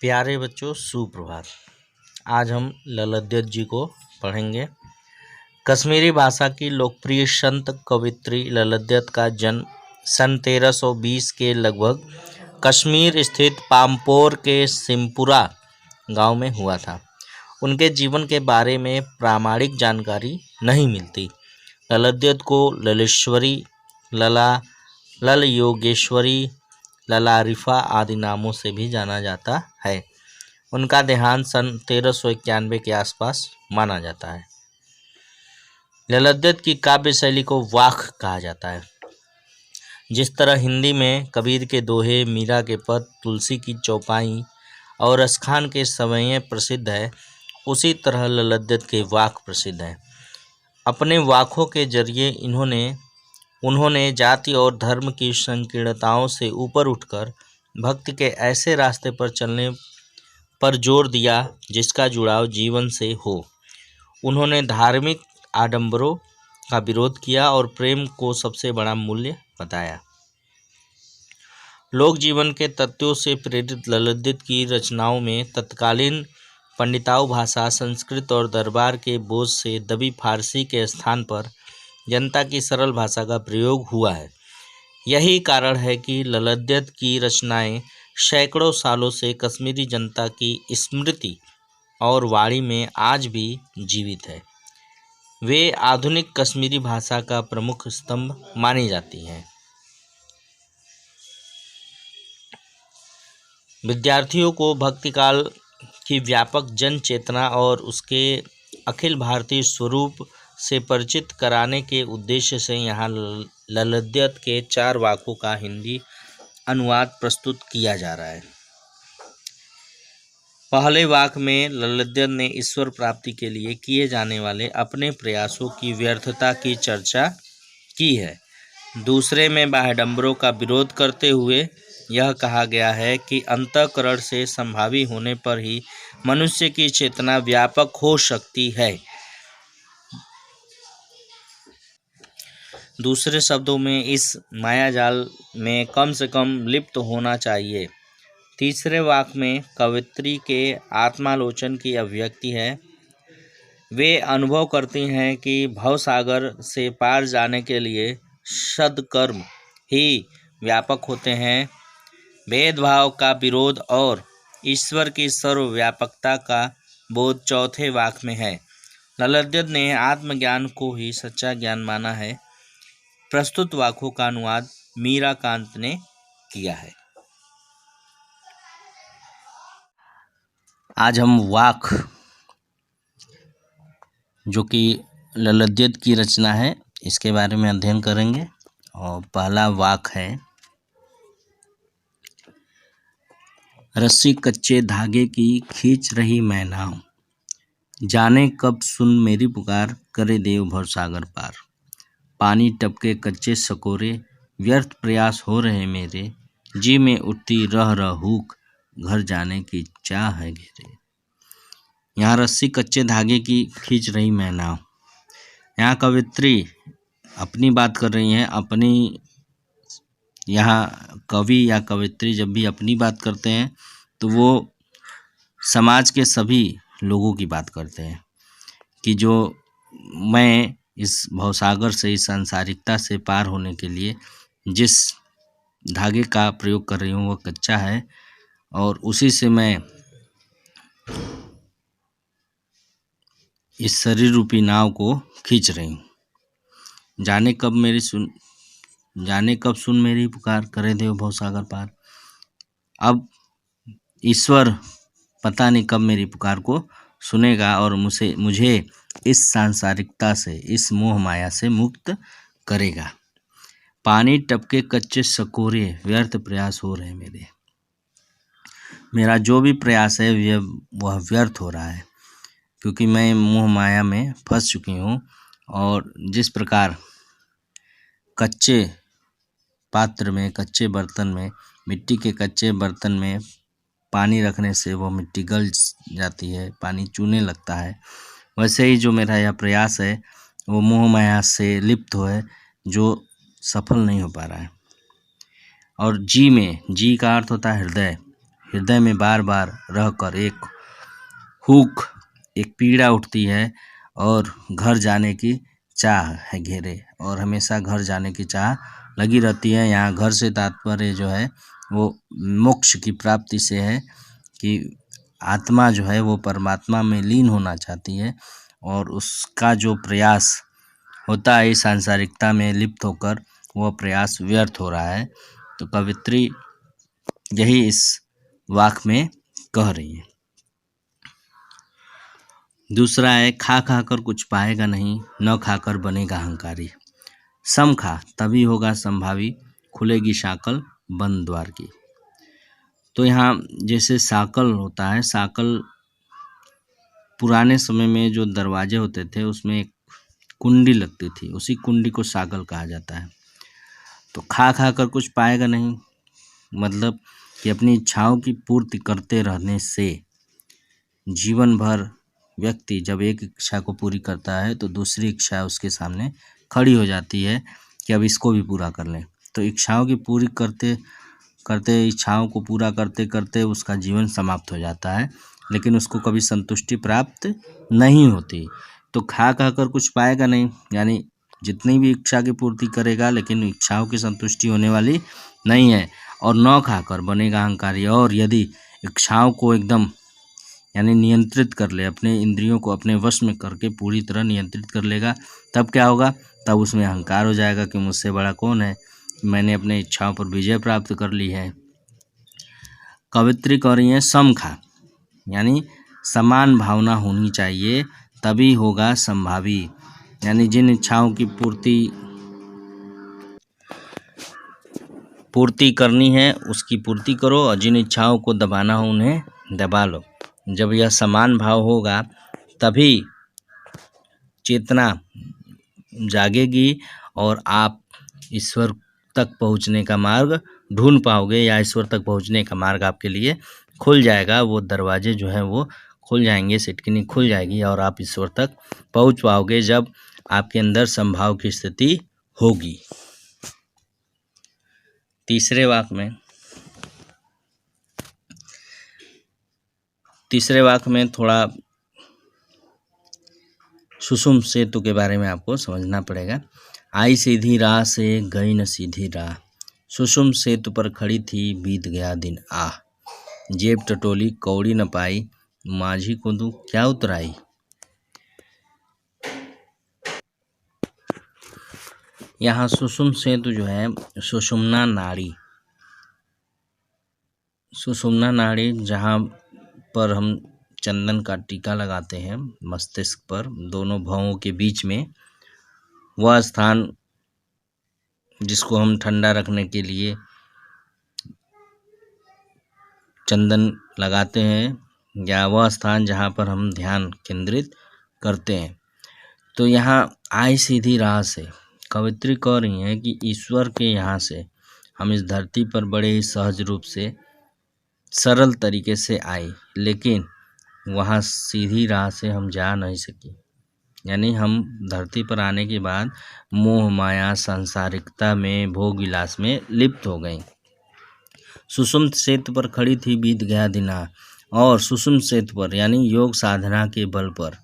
प्यारे बच्चों, सुप्रभात। आज हम ललद्योत जी को पढ़ेंगे। कश्मीरी भाषा की लोकप्रिय संत कवयित्री ललद्योत का जन्म सन 1320 के लगभग कश्मीर स्थित पामपोर के सिमपुरा गांव में हुआ था। उनके जीवन के बारे में प्रामाणिक जानकारी नहीं मिलती। ललद्योत को ललेश्वरी, लल योगेश्वरी, ललारिफा आदि नामों से भी जाना जाता है। उनका देहांत सन 1391 के आसपास माना जाता है। ललद्योत की काव्य शैली को वाक कहा जाता है। जिस तरह हिंदी में कबीर के दोहे, मीरा के पद, तुलसी की चौपाई और असखान के सवैये प्रसिद्ध है, उसी तरह ललद्योत के वाक प्रसिद्ध हैं। अपने वाकों के जरिए उन्होंने जाति और धर्म की संकीर्णताओं से ऊपर उठकर भक्ति के ऐसे रास्ते पर चलने पर जोर दिया जिसका जुड़ाव जीवन से हो। उन्होंने धार्मिक आडंबरों का विरोध किया और प्रेम को सबसे बड़ा मूल्य बताया। लोक जीवन के तत्वों से प्रेरित ललद्योत की रचनाओं में तत्कालीन पंडिताऊ भाषा, संस्कृत और दरबार के बोझ से दबी फारसी के स्थान पर जनता की सरल भाषा का प्रयोग हुआ है। यही कारण है कि ललद्योत की रचनाएं सैकड़ों सालों से कश्मीरी जनता की स्मृति और वाणी में आज भी जीवित है। वे आधुनिक कश्मीरी भाषा का प्रमुख स्तंभ मानी जाती हैं। विद्यार्थियों को भक्तिकाल की व्यापक जन चेतना और उसके अखिल भारतीय स्वरूप से परिचित कराने के उद्देश्य से यहाँ ललद्योत के 4 वाकों का हिंदी अनुवाद प्रस्तुत किया जा रहा है। पहले वाक में ललद्योत ने ईश्वर प्राप्ति के लिए किए जाने वाले अपने प्रयासों की व्यर्थता की चर्चा की है। दूसरे में बाह्यडंबरों का विरोध करते हुए यह कहा गया है कि अंतःकरण से संभावी होने पर ही मनुष्य की चेतना व्यापक हो सकती है। दूसरे शब्दों में, इस मायाजाल में कम से कम लिप्त होना चाहिए। तीसरे वाक में कवयित्री के आत्मालोचन की अभिव्यक्ति है। वे अनुभव करती हैं कि भवसागर से पार जाने के लिए सद्कर्म ही व्यापक होते हैं। भेदभाव का विरोध और ईश्वर की सर्वव्यापकता का बोध चौथे वाक में है। ललद्योत ने आत्मज्ञान को ही सच्चा ज्ञान माना है। प्रस्तुत वाकों का अनुवाद मीराकांत ने किया है। आज हम वाक, जो कि ललद्योत की रचना है, इसके बारे में अध्ययन करेंगे। और पहला वाक है, रस्सी कच्चे धागे की खींच रही मैं नाव, जाने कब सुन मेरी पुकार, करे देव भवसागर पार। पानी टपके कच्चे सकोरे, व्यर्थ प्रयास हो रहे मेरे, जी में उठती रह हूक, घर जाने की चाह है घेरे। यहाँ रस्सी कच्चे धागे की खींच रही मैं नाव। यहाँ कवयित्री अपनी बात कर रही हैं। अपनी, यहाँ कवि या कवयित्री जब भी अपनी बात करते हैं तो वो समाज के सभी लोगों की बात करते हैं कि जो मैं इस भवसागर से, इस सांसारिकता से पार होने के लिए जिस धागे का प्रयोग कर रही हूँ वो कच्चा है और उसी से मैं इस शरीर रूपी नाव को खींच रही हूँ। जाने कब सुन मेरी पुकार, करे देव भवसागर पार। अब ईश्वर पता नहीं कब मेरी पुकार को सुनेगा और मुझे इस सांसारिकता से, इस मोह माया से मुक्त करेगा। पानी टपके कच्चे सकोरे, व्यर्थ प्रयास हो रहे मेरे। मेरा जो भी प्रयास है वह व्यर्थ हो रहा है, क्योंकि मैं मोह माया में फंस चुकी हूँ। और जिस प्रकार कच्चे पात्र में, कच्चे बर्तन में, मिट्टी के कच्चे बर्तन में पानी रखने से वो मिट्टी गल जाती है, पानी चूने लगता है, वैसे ही जो मेरा यह प्रयास है वो मोह माया से लिप्त है, जो सफल नहीं हो पा रहा है। और जी में, जी का अर्थ होता है हृदय। हृदय में बार बार रहकर एक हुक, एक पीड़ा उठती है और घर जाने की चाह है घेरे, और हमेशा घर जाने की चाह लगी रहती है। यहाँ घर से तात्पर्य जो है वो मोक्ष की प्राप्ति से है कि आत्मा जो है वो परमात्मा में लीन होना चाहती है, और उसका जो प्रयास होता है इस सांसारिकता में लिप्त होकर, वो प्रयास व्यर्थ हो रहा है। तो कवित्री यही इस वाक्य में कह रही है। दूसरा है, खा खा कर कुछ पाएगा नहीं, न खाकर बनेगा अहंकारी। सम खा तभी होगा संभावी, खुलेगी साकल बंद द्वार की। तो यहाँ जैसे साकल होता है, साकल पुराने समय में जो दरवाजे होते थे उसमें एक कुंडी लगती थी, उसी कुंडी को साकल कहा जाता है। तो खा खा कर कुछ पाएगा नहीं मतलब कि अपनी इच्छाओं की पूर्ति करते रहने से जीवन भर व्यक्ति जब एक इच्छा को पूरी करता है तो दूसरी इच्छा उसके सामने खड़ी हो जाती है कि अब इसको भी पूरा कर लें। तो इच्छाओं की पूरी करते करते, इच्छाओं को पूरा करते करते उसका जीवन समाप्त हो जाता है, लेकिन उसको कभी संतुष्टि प्राप्त नहीं होती। तो खा खा कर कुछ पाएगा नहीं, यानी जितनी भी इच्छा की पूर्ति करेगा लेकिन इच्छाओं की संतुष्टि होने वाली नहीं है। और न खाकर बनेगा अहंकारी, और यदि इच्छाओं को एकदम यानी नियंत्रित कर ले, अपने इंद्रियों को अपने वश में करके पूरी तरह नियंत्रित कर लेगा, तब क्या होगा, तब उसमें अहंकार हो जाएगा कि मुझसे बड़ा कौन है, मैंने अपने इच्छाओं पर विजय प्राप्त कर ली है। कवित्री कह रही है सम खा, यानी समान भावना होनी चाहिए तभी होगा संभावी, यानी जिन इच्छाओं की पूर्ति करनी है उसकी पूर्ति करो, और जिन इच्छाओं को दबाना हो उन्हें दबा लो। जब यह समान भाव होगा तभी चेतना जागेगी और आप ईश्वर तक पहुंचने का मार्ग ढूंढ पाओगे, या ईश्वर तक पहुंचने का मार्ग आपके लिए खुल जाएगा। वो दरवाजे जो हैं वो खुल जाएंगे, सिटकिनी खुल जाएगी और आप ईश्वर तक पहुंच पाओगे जब आपके अंदर संभाव की स्थिति होगी। तीसरे वाक्य में थोड़ा सुषुम सेतु के बारे में आपको समझना पड़ेगा। आई सीधी राह से गई न सीधी राह, सुषुम सेतु पर खड़ी थी बीत गया दिन आह, जेब टटोली कौड़ी न पाई, माझी को दूं क्या उतराई। यहाँ सुषुम सेतु जो है सुषुम्ना नाड़ी जहाँ पर हम चंदन का टीका लगाते हैं मस्तिष्क पर, दोनों भौहों के बीच में, वह स्थान जिसको हम ठंडा रखने के लिए चंदन लगाते हैं, या वह स्थान जहाँ पर हम ध्यान केंद्रित करते हैं। तो यहाँ आई सीधी राह से कवित्री कह रही हैं कि ईश्वर के यहाँ से हम इस धरती पर बड़े ही सहज रूप से सरल तरीके से आए, लेकिन वहाँ सीधी राह से हम जा नहीं सके, यानी हम धरती पर आने के बाद मोह माया सांसारिकता में भोग विलास में लिप्त हो गए। सुषुम सेतु पर खड़ी थी बीत गया दिना, और सुषुम सेतु पर यानी योग साधना के बल पर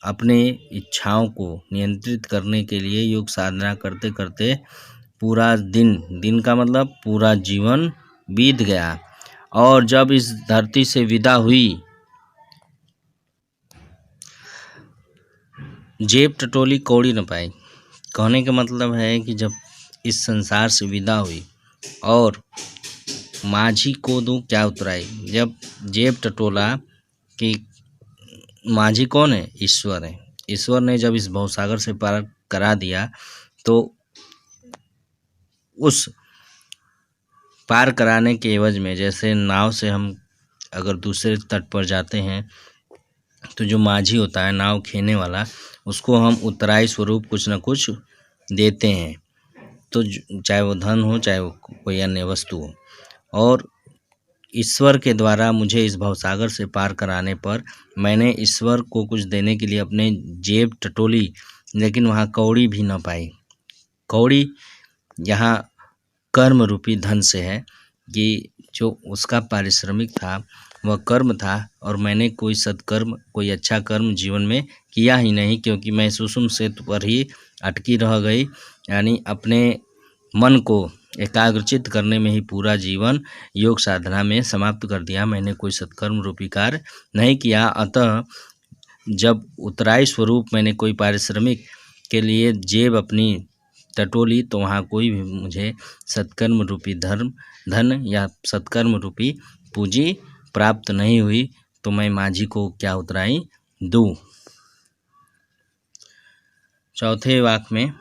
अपने इच्छाओं को नियंत्रित करने के लिए योग साधना करते करते पूरा दिन का मतलब पूरा जीवन बीत गया, और जब इस धरती से विदा हुई, जेब टटोली कौड़ी न पाई। कहने का मतलब है कि जब इस संसार से विदा हुई और माझी को दूं क्या उतराई, जब जेब टटोला कि माझी कौन है, ईश्वर है, ईश्वर ने जब इस भवसागर से पार करा दिया तो उस पार कराने के एवज में, जैसे नाव से हम अगर दूसरे तट पर जाते हैं तो जो माझी होता है नाव खेने वाला, उसको हम उतराई स्वरूप कुछ न कुछ देते हैं, तो चाहे वो धन हो चाहे वो कोई अन्य वस्तु हो। और ईश्वर के द्वारा मुझे इस भवसागर से पार कराने पर मैंने ईश्वर को कुछ देने के लिए अपने जेब टटोली, लेकिन वहाँ कौड़ी भी न पाई। कौड़ी यहाँ कर्म रूपी धन से है कि जो उसका पारिश्रमिक था वह कर्म था और मैंने कोई सत्कर्म, कोई अच्छा कर्म जीवन में किया ही नहीं, क्योंकि मैं सुषुम्ना सेतु पर ही अटकी रह गई। यानी अपने मन को एकाग्रचित करने में ही पूरा जीवन योग साधना में समाप्त कर दिया। मैंने कोई सत्कर्म रूपी कार्य नहीं किया। अतः जब उत्तरायी स्वरूप मैंने कोई पारिश्रमिक के लिए जेब अपनी टटोली तो वहाँ कोई भी मुझे सत्कर्म रूपी धन या सत्कर्म रूपी पूंजी प्राप्त नहीं हुई, तो मैं माझी को क्या उतराई दूँ। चौथे वाक्य में,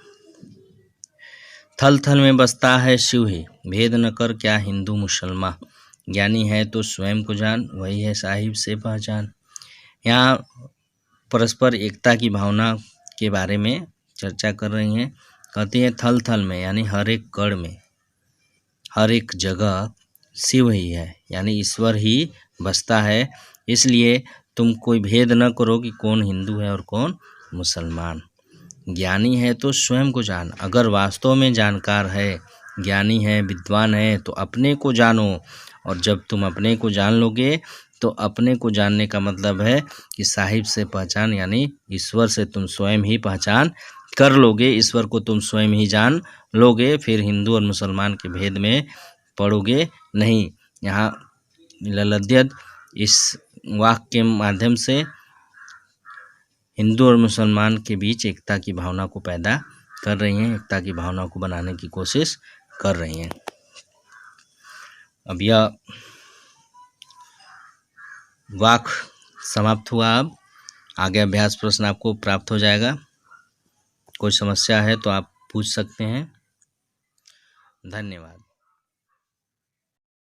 थल थल में बसता है शिव ही, भेद न कर क्या हिंदू मुसलमान, ज्ञानी है तो स्वयं को जान, वही है साहिब से पहचान। यहाँ परस्पर एकता की भावना के बारे में चर्चा कर रही हैं। कहती हैं थल थल में यानी हर एक कण में, हर एक जगह शिव ही है, यानी ईश्वर ही बसता है। इसलिए तुम कोई भेद न करो कि कौन हिंदू है और कौन मुसलमान। ज्ञानी है तो स्वयं को जान। अगर वास्तव में जानकार है, ज्ञानी है, विद्वान है तो अपने को जानो, और जब तुम अपने को जान लोगे तो अपने को जानने का मतलब है कि साहिब से पहचान, यानी ईश्वर से तुम स्वयं ही पहचान कर लोगे। ईश्वर को तुम स्वयं ही जान लोगे, फिर हिंदू और मुसलमान के भेद में पड़ोगे नहीं। यहाँ ललद्यद इस वाक्य के माध्यम से हिंदू और मुसलमान के बीच एकता की भावना को पैदा कर रही हैं, एकता की भावना को बनाने की कोशिश कर रही हैं। अब यह वाक्य समाप्त हुआ। अब आगे अभ्यास प्रश्न आपको प्राप्त हो जाएगा। कोई समस्या है तो आप पूछ सकते हैं। धन्यवाद।